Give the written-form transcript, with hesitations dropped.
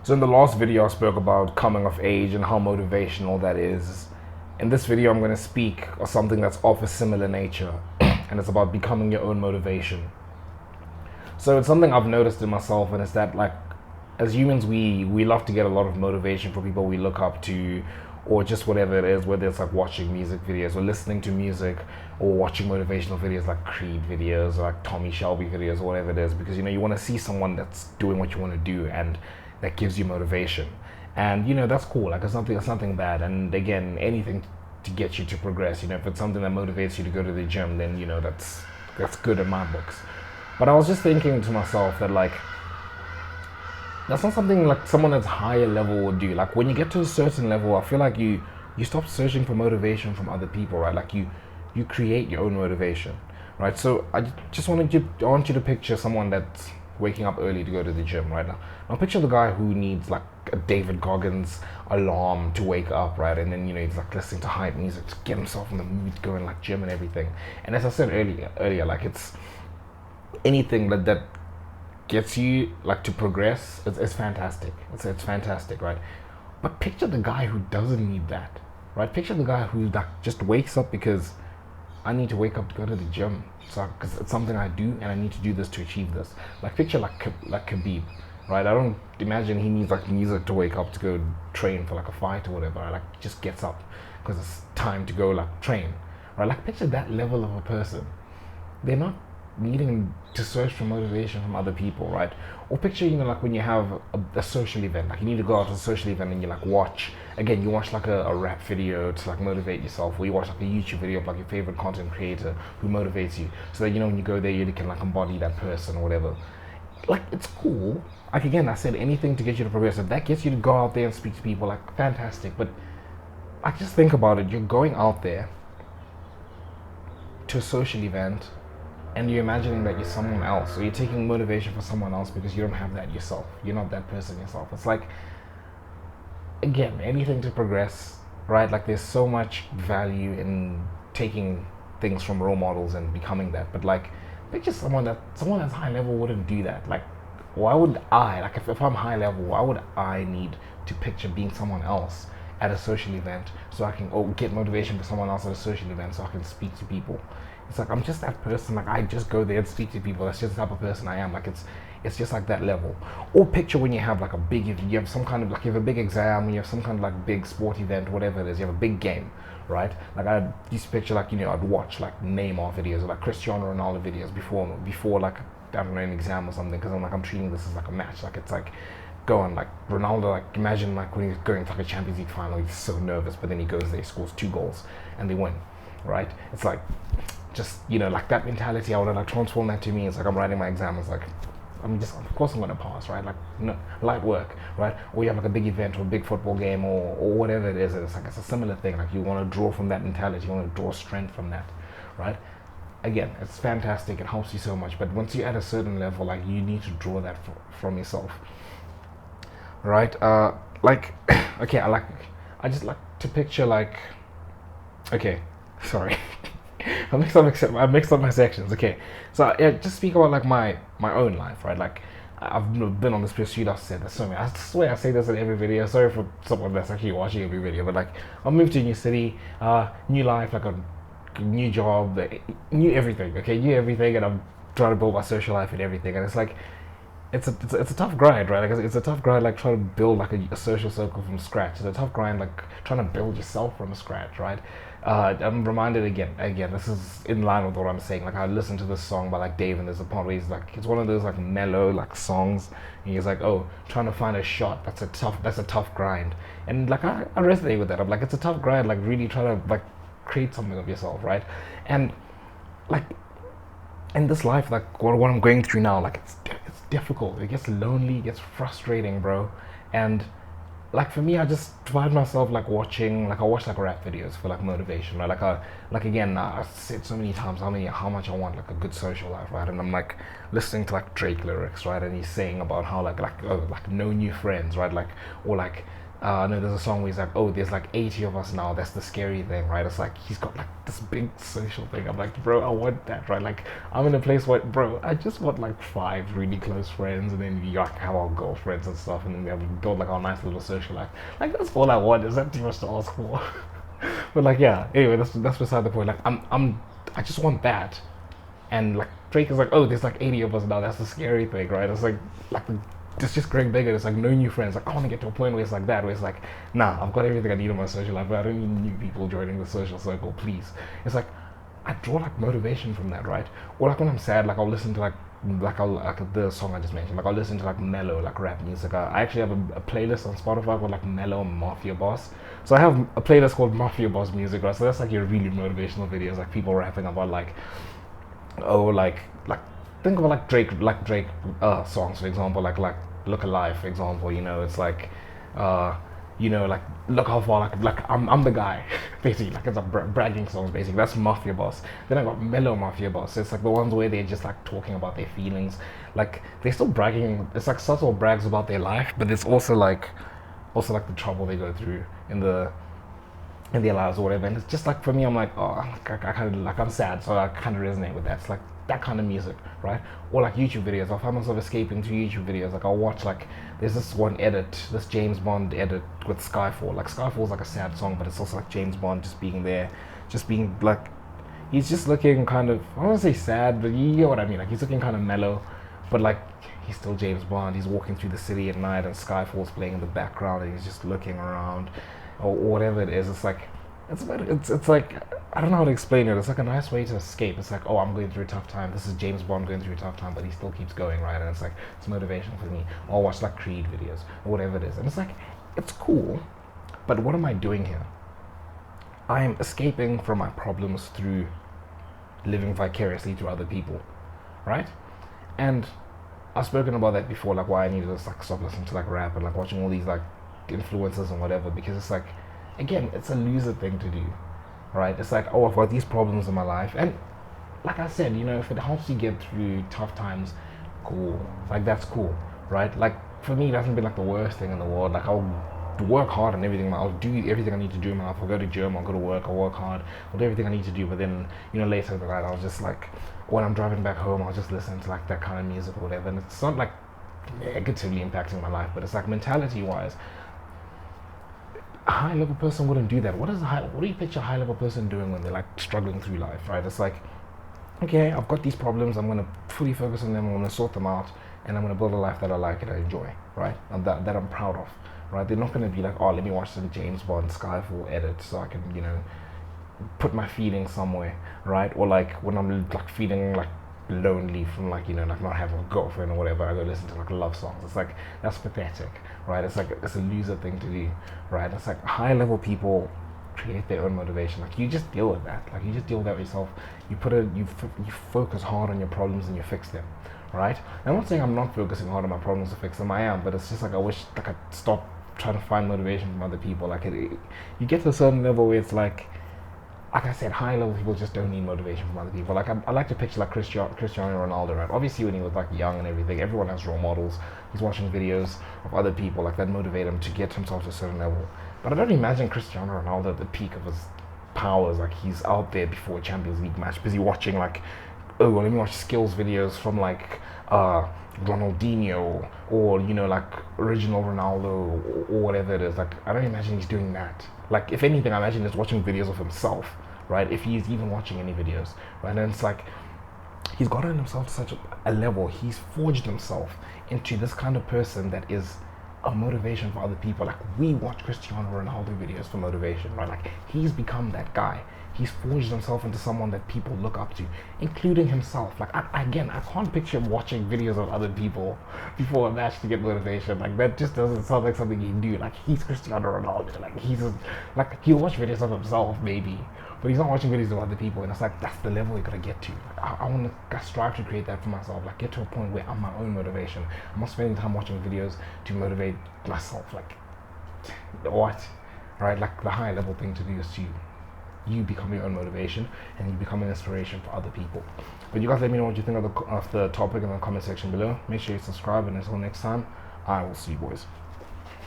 So in the last video, I spoke about coming of age and how motivational that is. In this video, I'm going to speak of something that's of a similar nature, and it's about becoming your own motivation. So it's something I've noticed in myself, and it's that, like, as humans, we love to get a lot of motivation from people we look up to, or just whatever it is, whether it's like watching music videos or listening to music, or watching motivational videos like Creed videos or like Tommy Shelby videos or whatever it is, because you want to see someone that's doing what you want to do and that gives you motivation. And that's cool. Like, it's nothing bad. And again, anything to get you to progress. If it's something that motivates you to go to the gym, then that's good in my books. But I was just thinking to myself that, like, that's not something like someone that's higher level would do. Like, when you get to a certain level, I feel like you stop searching for motivation from other people, right? Like, you create your own motivation, right? So I want you to picture someone that's waking up early to go to the gym right now. Picture the guy who needs like a David Goggins alarm to wake up, right? And then he's like listening to hype music to get himself in the mood to go in like gym and everything. And as I said earlier, like, it's anything that gets you like to progress. It's fantastic. It's fantastic, right? But picture the guy who doesn't need that, right? Picture the guy who like just wakes up because I need to wake up to go to the gym, so because it's something I do and I need to do this to achieve this. Like, picture like Khabib, right? I don't imagine he needs like music to wake up to go train for like a fight or whatever. Like, he just gets up because it's time to go like train, right? Like, picture that level of a person. They're not needing to search for motivation from other people, right? Or picture, like when you have a social event, like you need to go out to a social event and you like watch like a rap video to like motivate yourself, or you watch like a YouTube video of like your favorite content creator who motivates you, so that when you go there you can like embody that person or whatever. Like, it's cool. Like, again, I said anything to get you to progress. If that gets you to go out there and speak to people, like, fantastic. But like, just think about it. You're going out there to a social event and you're imagining that you're someone else, or you're taking motivation for someone else because you don't have that yourself. You're not that person yourself. It's like, again, anything to progress, right? Like, there's so much value in taking things from role models and becoming that. But like, picture someone that's high level wouldn't do that. Like, why would I, like, if I'm high level, why would I need to picture being someone else at a social event so I can get motivation for someone else at a social event so I can speak to people? It's like, I'm just that person. Like, I just go there and speak to people. That's just the type of person I am. Like, it's just like that level. Or picture when you have like you have some kind of like, you have a big exam, you have some kind of like big sport event, whatever it is, you have a big game, right? Like, I used to picture like, I'd watch like Neymar videos or like Cristiano Ronaldo videos before like, I don't know, an exam or something, because I'm treating this as like a match. Like, it's like, go on, like Ronaldo, like, imagine like when he's going to like a Champions League final, he's so nervous, but then he goes there, he scores 2 goals and they win, right? It's like, just like that mentality, I want to like transform that to me. It's like, I'm writing my exam, it's like, of course I'm going to pass, right? Like, no, light work, right? Or you have like a big event or a big football game or whatever it is. It's like, it's a similar thing. Like, you want to draw from that mentality, you want to draw strength from that, right? Again, it's fantastic, it helps you so much. But once you're at a certain level, like, you need to draw that from yourself, right? Like, okay, I just like to picture like, okay, sorry. I mixed up my sections. Okay, so yeah, just speak about like my own life, right? Like, I've been on this pursuit. I've said this so many. I swear I say this in every video. Sorry for someone that's actually watching every video, but like, I moved to a new city, new life, like a new job, new everything. Okay, new everything, and I'm trying to build my social life and everything. And it's like, it's a tough grind, right? Like, it's a tough grind, like trying to build like a social circle from scratch. It's a tough grind, like trying to build yourself from scratch, right? I'm reminded again, this is in line with what I'm saying. Like, I listened to this song by like Dave, and there's a part where he's like, it's one of those like mellow like songs, and he's like, oh, trying to find a shot, that's a tough grind. And like, I resonate with that. I'm like, it's a tough grind, like really trying to like create something of yourself, right? And like, in this life, like what I'm going through now, like, it's difficult, it gets lonely, it gets frustrating, bro. And like, for me, I just find myself like I watch like rap videos for like motivation, right? I've said so many times how much I want like a good social life, right? And I'm like listening to like Drake lyrics, right? And he's saying about how like no new friends, right? Like, or like no, there's a song where he's like, oh, there's like 80 of us now. That's the scary thing, right? It's like he's got like this big social thing. I'm like, bro, I want that, right? Like, I'm in a place where, bro, I just want like 5 really close friends, and then we like have our girlfriends and stuff, and then we have build like our nice little social life. Like, that's all I want. Is that too much to ask for? But like, yeah. Anyway, that's beside the point. Like, I just want that. And like Drake is like, oh, there's like 80 of us now. That's the scary thing, right? It's like it's just growing bigger. It's like no new friends. Like I want to get to a point where it's like that, where it's like, nah, I've got everything I need in my social life, but I don't need new people joining the social circle, please. It's like I draw like motivation from that, right? Or like when I'm sad, like I'll listen to like the song I just mentioned. Like I'll listen to like mellow like rap music. I actually have a playlist on Spotify called like Mellow Mafia Boss. So I have a playlist called Mafia Boss Music, right? So that's like your really motivational videos, like people rapping about like, oh, like think about like Drake songs, for example, like Look Alive, for example. You know, it's like uh like look how far, like I'm the guy basically. Like it's a bragging songs basically. That's Mafia Boss. Then I got Mellow Mafia Boss. It's like the ones where they're just like talking about their feelings, like they're still bragging. It's like subtle brags about their life, but it's also like the trouble they go through in their lives or whatever. And it's just like, for me, I'm like, oh, I kind of like, I'm sad, so I kind of resonate with that. It's like that kind of music, right? Or like YouTube videos. I find myself escaping to YouTube videos. Like I'll watch, like there's this one edit, this James Bond edit with Skyfall. Like Skyfall's like a sad song, but it's also like James Bond just being there, just being like, he's just looking kind of, I don't want to say sad, but you get what I mean. Like he's looking kind of mellow, but like he's still James Bond. He's walking through the city at night, and Skyfall's playing in the background, and he's just looking around, or whatever it is. It's like it's like, I don't know how to explain it. It's like a nice way to escape. It's like, oh, I'm going through a tough time. This is James Bond going through a tough time, but he still keeps going, right? And it's like it's motivational for me. Or I'll watch like Creed videos or whatever it is, and it's like it's cool. But what am I doing here? I'm escaping from my problems through living vicariously through other people, right? And I've spoken about that before, like why I need to just like stop listening to like rap and like watching all these like influencers and whatever, because it's like, again, it's a loser thing to do, right? It's like, oh, I've got these problems in my life, and like I said, you know, if it helps you get through tough times, cool. Like that's cool, right? Like for me, it hasn't been like the worst thing in the world. Like I'll work hard and everything. I'll do everything I need to do in my life. I'll go to gym. I'll go to work. I'll work hard. I'll do everything I need to do. But then, you know, later in the night, I'll just like, when I'm driving back home, I'll just listen to like that kind of music or whatever. And it's not like negatively impacting my life, but it's like mentality-wise, a high level person wouldn't do that. What do you picture a high level person doing when they're like struggling through life, right? It's like, okay, I've got these problems, I'm gonna fully focus on them, I'm gonna sort them out, and I'm gonna build a life that I like and I enjoy, right? And that I'm proud of, right? They're not gonna be like, oh, let me watch some James Bond Skyfall edit so I can, you know, put my feelings somewhere, right? Or like when I'm like feeling like lonely from like, you know, like not having a girlfriend or whatever, I go listen to like love songs. It's like, that's pathetic, right? It's like, it's a loser thing to do, right? It's like high level people create their own motivation. Like you just deal with that. Like you just deal with that yourself. You focus hard on your problems and you fix them, right? And I'm not saying I'm not focusing hard on my problems to fix them. I am, but it's just like I wish like I'd stop trying to find motivation from other people. Like you get to a certain level where it's like I said, high level people just don't need motivation from other people. Like I like to picture like Cristiano Ronaldo, right? Obviously when he was like young and everything, everyone has role models. He's watching videos of other people like that motivate him to get himself to a certain level. But I don't imagine Cristiano Ronaldo at the peak of his powers. Like he's out there before a Champions League match, busy watching like, oh, well, let me watch skills videos from like Ronaldinho, or you know, like original Ronaldo, or whatever it is. Like I don't imagine he's doing that. Like if anything, I imagine he's watching videos of himself, right? If he's even watching any videos, right? And it's like he's gotten himself to such a level. He's forged himself into this kind of person that is a motivation for other people. Like we watch Cristiano Ronaldo videos for motivation, right? Like he's become that guy. He's forged himself into someone that people look up to, including himself. Like I can't picture him watching videos of other people before a match to get motivation. Like that just doesn't sound like something he'd do. Like he's Cristiano Ronaldo. Like like he'll watch videos of himself maybe, but he's not watching videos of other people. And it's like that's the level you gotta get to. Like, I want to strive to create that for myself. Like get to a point where I'm my own motivation. I'm not spending time watching videos to motivate myself. Like what, right? Like the high level thing to do is to you become your own motivation and you become an inspiration for other people. But you guys let me know what you think of the topic in the comment section below. Make sure you subscribe, and until next time, I will see you boys.